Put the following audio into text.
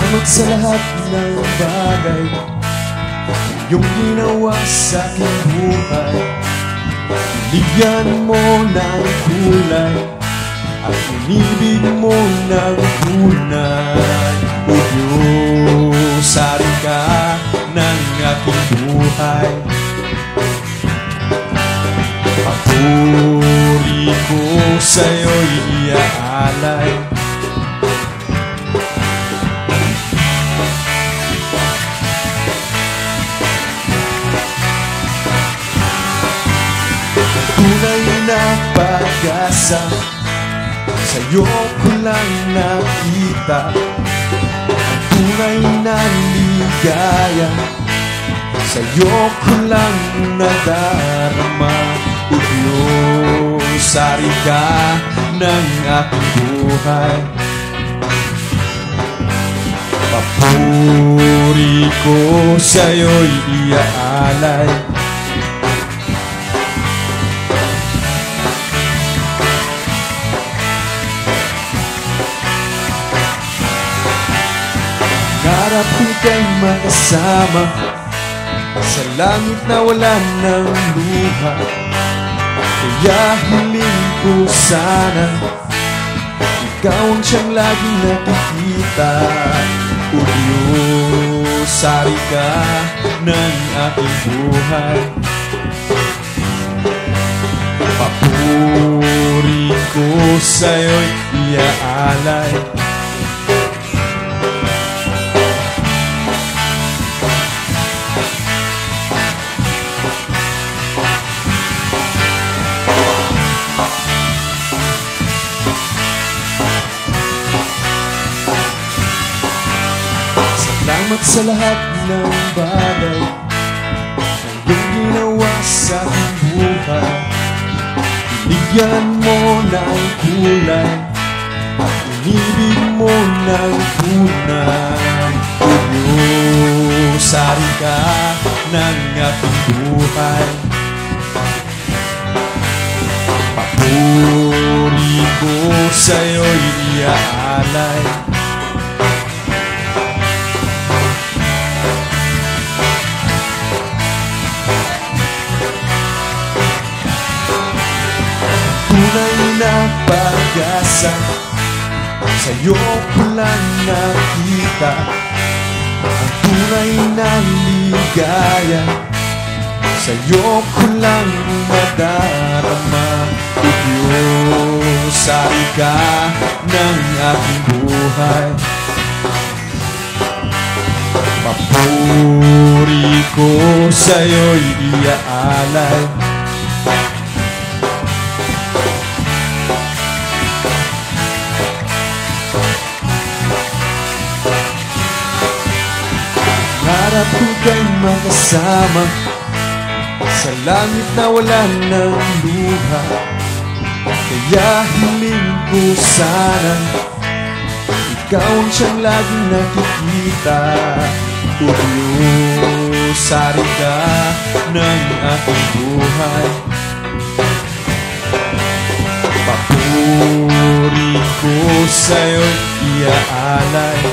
Salamat sa lahat ng bagay yung ginawa sa aking buhay. Binigyan mo ng kulay at inibig mo ng tunay. O Diyos, sari ka ng aking buhay. Papuri ko sa'yo'y iaalay. Tunay na pag-asa sa'yo ko lang nakita. Ang tunay na ligaya sa'yo ko lang nadarama. O Diyos, sari ka ng aking buhay. Papuri ko sa'yo'y iaalay. Harap ko kay makasama sa langit na wala ng luha. Kaya hiling ko sana ikaw ang siyang laging nakikita. O Diyos, sari ka ng aking buhay. Papuri ko sa'yo'y iaalay. Salamat sa lahat ng bagay na iyong ginawa sa aking buhay. Binigyan mo ng kulay at inibig mo ng tunay. O Diyos, sari ka ng aking buhay. Papuri ko sa'yo'y iaalay. Tunay na pag-asa sa'yo ko lang nakita. Ang tunay na ligaya sa'yo ko lang nadarama. O Diyos, sari ka ng aking buhay. Papuri ko sa'yo'y iaalay. Harap ko kay makasama sa langit na wala ng luha. Kaya hiling ko sana ikaw ang siyang laging nakikita. O Diyos, sari ka ng aking buhay. Papuri ko sa'yo'y iaalay.